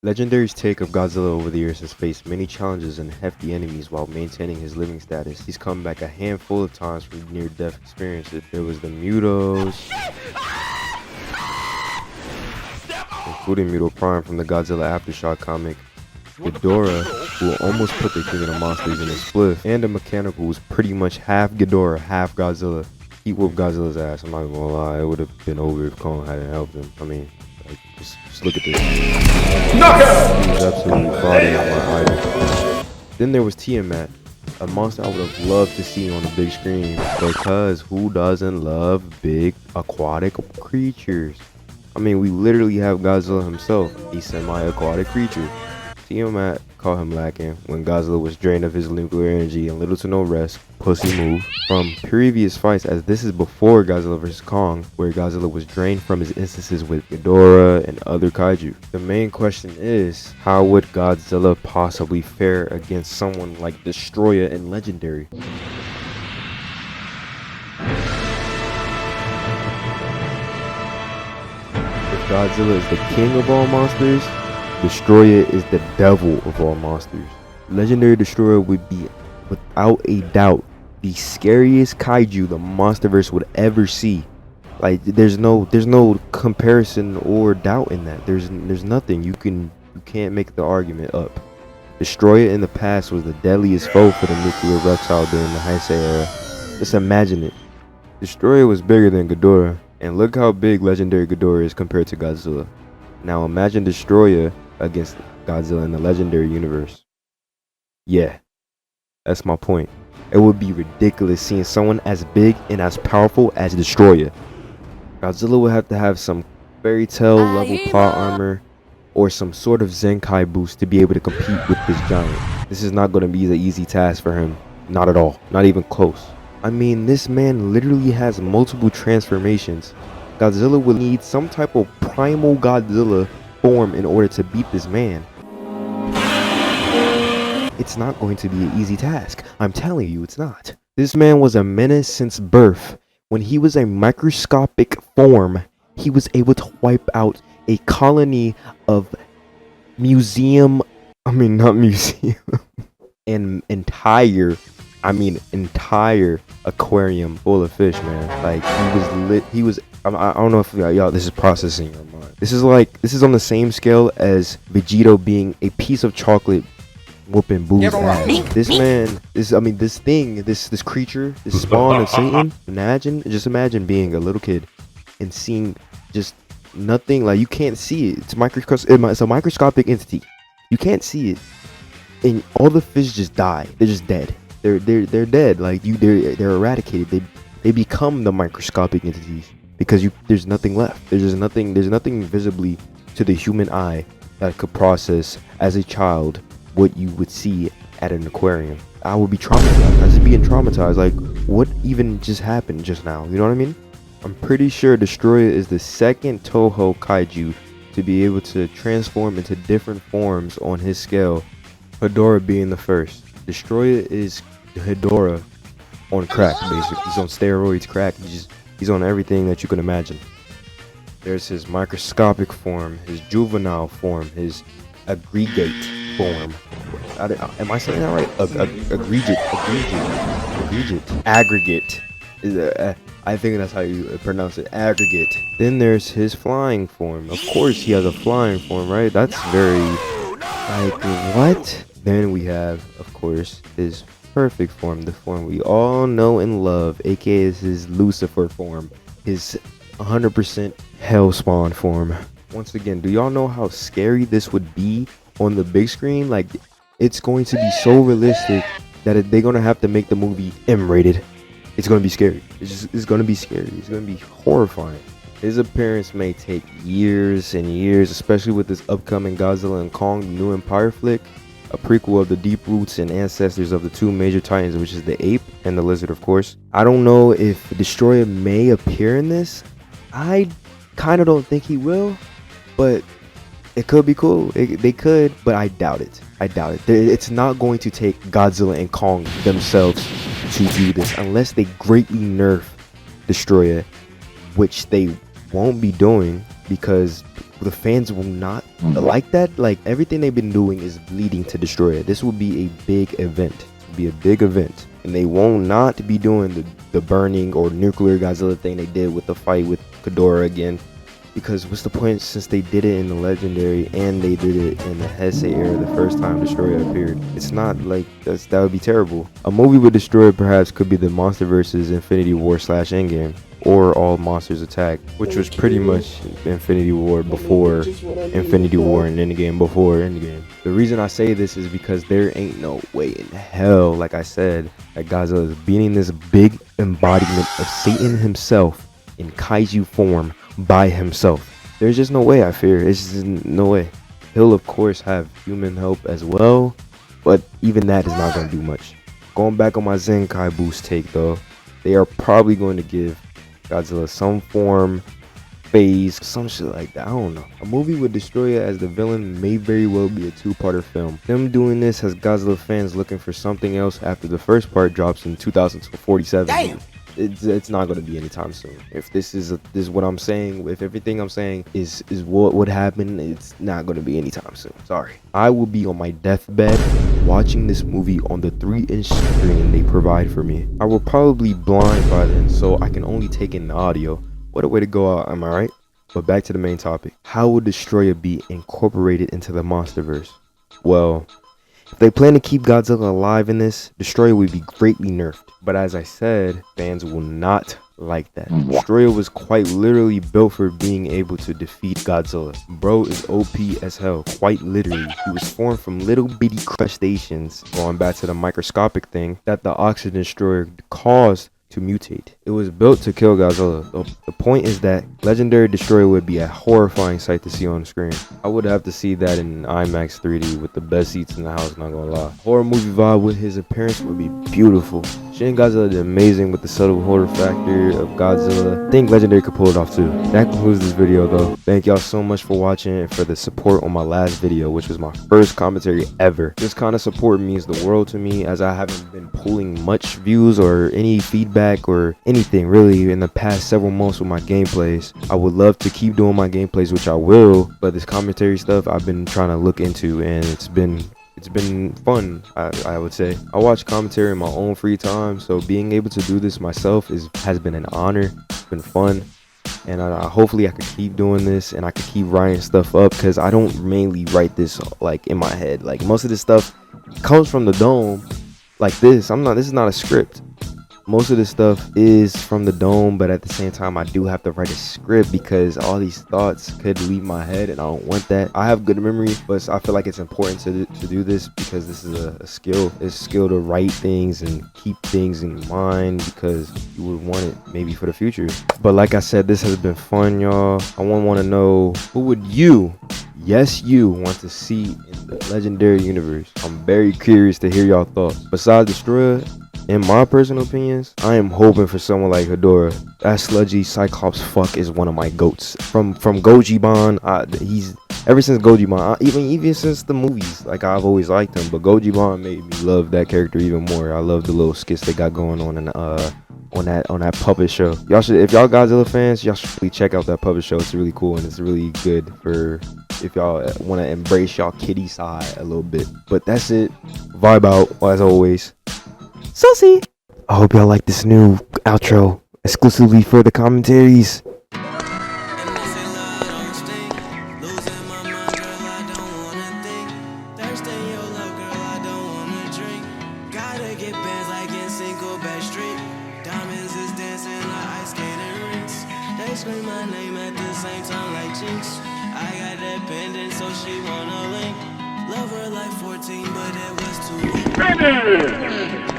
Legendary's take of Godzilla over the years has faced many challenges and hefty enemies while maintaining his living status. He's come back a handful of times from near-death experiences. There was the Mutos, including Muto Prime from the Godzilla Aftershock comic, Ghidorah, who almost put the King of the Monsters in his spliff, and a Mechanical who was pretty much half Ghidorah, half Godzilla. He whooped Godzilla's ass, I'm not gonna lie. It would have been over if Kong hadn't helped him. I mean, like, just look at this. He was absolutely bodying my idol. Then there was Tiamat, a monster I would have loved to see on the big screen, because who doesn't love big aquatic creatures? I mean, we literally have Godzilla himself, a semi-aquatic creature. Tiamat caught him lacking when Godzilla was drained of his nuclear energy and little to no rest. Pussy move. From previous fights, as this is before Godzilla vs. Kong, where Godzilla was drained from his instances with Ghidorah and other kaiju. The main question is, how would Godzilla possibly fare against someone like Destroyah in Legendary? If Godzilla is the king of all monsters, Destroyah is the devil of all monsters. Legendary Destroyah would be, without a doubt, the scariest kaiju the MONSTERVERSE would ever see. Like, there's no comparison or doubt in that. There's nothing. You can't make the argument up. Destroyah in the past was the deadliest foe for the nuclear reptile during the Heisei era. Just imagine it. Destroyah was bigger than Ghidorah, and look how big Legendary Ghidorah is compared to Godzilla. Now imagine Destroyah against Godzilla in the Legendary universe. Yeah, that's my point. It would be ridiculous seeing someone as big and as powerful as Destroyah. Godzilla would have to have some fairy tale level plot armor or some sort of Zenkai boost to be able to compete with this giant. This is not going to be the easy task for him. Not at all. Not even close. I mean, this man literally has multiple transformations. Godzilla will need some type of primal Godzilla form in order to beat this man. It's not going to be an easy task. I'm telling you, it's not. This man was a menace since birth. When he was a microscopic form, he was able to wipe out a colony of an entire aquarium full of fish, man. Like, he was I don't know if y'all this is processing your mind. This is on the same scale as Vegito being a piece of chocolate whooping Boo's ass. This man, this creature, this spawn of Satan. Imagine being a little kid and seeing just nothing. Like, you can't see it. It's a microscopic entity. You can't see it, and all the fish just die. They're just dead. They're dead. Like, they're eradicated. They become the microscopic entities because there's nothing left. There's nothing visibly to the human eye that could process as a child what you would see at an aquarium. I would be traumatized. I just being traumatized. Like, what even just happened just now? You know what I mean? I'm pretty sure Destroyah is the second Toho kaiju to be able to transform into different forms on his scale, Ghidorah being the first. Destroyah is Ghidorah on crack, basically. He's on steroids, crack. He's on everything that you can imagine. There's his microscopic form, his juvenile form, his aggregate form. Am I saying that right? Aggregate. I think that's how you pronounce it. Aggregate. Then there's his flying form. Of course, he has a flying form, right? That's very, like, what? Then we have, of course, his perfect form, the form we all know and love, aka his Lucifer form, his 100% Hellspawn form. Once again, do y'all know how scary this would be on the big screen? Like, it's going to be so realistic that they're gonna have to make the movie M-rated. It's gonna be scary. It's gonna be scary. It's gonna be horrifying. His appearance may take years and years, especially with this upcoming Godzilla and Kong New Empire flick, a prequel of the deep roots and ancestors of the two major titans, which is the ape and the lizard, of course. I don't know if Destroyah may appear in this. I kind of don't think he will, but it could be cool. They could, but I doubt it. It's not going to take Godzilla and Kong themselves to do this unless they greatly nerf Destroyah, which they won't be doing because the fans will not like that. Like, everything they've been doing is leading to Destroya. This will be a big event. It will be a big event. And they won't not be doing the burning or nuclear Godzilla thing they did with the fight with Ghidorah again. Because what's the point, since they did it in the Legendary and they did it in the Heisei era the first time Destroya appeared? It's not like that would be terrible. A movie with Destroya perhaps could be the MonsterVerse's Infinity War / Endgame, or All Monsters Attack, which was pretty much Infinity War before Infinity War and Endgame before Endgame. The reason I say this is because there ain't no way in hell, like I said, that Godzilla is beating this big embodiment of Satan himself in kaiju form by himself. There's just no way, I fear. It's just no way. He'll of course have human help as well, but even that is not going to do much. Going back on my Zenkai boost take though, they are probably going to give Godzilla some form, phase, some shit like that. I don't know. A movie with Destroya as the villain may very well be a two-parter film. Them doing this has Godzilla fans looking for something else after the first part drops in 2047. Damn. It's not going to be anytime soon. If this is what I'm saying, if everything I'm saying is what would happen, it's not going to be anytime soon. Sorry. I will be on my deathbed watching this movie on the 3-inch screen they provide for me. I will probably be blind by then, so I can only take in the audio. What a way to go out, am I right? But back to the main topic. How would Destroya be incorporated into the MonsterVerse? Well, if they plan to keep Godzilla alive in this, Destroya would be greatly nerfed. But as I said, fans will not like that. Destroya was quite literally built for being able to defeat Godzilla. Bro is OP as hell, quite literally. He was formed from little bitty crustaceans, going back to the microscopic thing, that the Oxygen Destroyer caused to mutate. It was built to kill Godzilla. The point is that Legendary Destroyer would be a horrifying sight to see on the screen. I would have to see that in IMAX 3D with the best seats in the house, not gonna lie. Horror movie vibe with his appearance would be beautiful. Shin Godzilla did amazing with the subtle horror factor of Godzilla. I think Legendary could pull it off too. That concludes this video though. Thank y'all so much for watching and for the support on my last video, which was my first commentary ever. This kind of support means the world to me, as I haven't been pulling much views or any feedback or anything really in the past several months with my gameplays. I would love to keep doing my gameplays, which I will, but this commentary stuff I've been trying to look into, and it's been fun. I would say I watch commentary in my own free time, so being able to do this myself has been an honor. It's been fun, and hopefully I could keep doing this and I could keep writing stuff up, because I don't mainly write this like in my head. Like, most of this stuff comes from the dome like this. This is not a script. Most of this stuff is from the dome, but at the same time I do have to write a script because all these thoughts could leave my head and I don't want that. I have good memory, but I feel like it's important to do this because this is a skill. It's a skill to write things and keep things in mind, because you would want it maybe for the future. But like I said, this has been fun, y'all. I want to know, who would you, yes you, want to see in the Legendary universe? I'm very curious to hear y'all thoughts. Besides Destroya, in my personal opinions, I am hoping for someone like Ghidorah. That sludgy Cyclops fuck is one of my goats. From Gojiban, he's ever since Gojiban, even since the movies, like, I've always liked him. But Gojiban made me love that character even more. I love the little skits they got going on in on that puppet show. Y'all should, if y'all Godzilla fans, y'all should really check out that puppet show. It's really cool and it's really good for if y'all want to embrace y'all kitty side a little bit. But that's it. Vibe out as always. Sussy. I hope y'all like this new outro exclusively for the commentaries. Scream my name at the same time like Jinx. I got that pendant, so she wanna link. Love her like 14, but it was too late.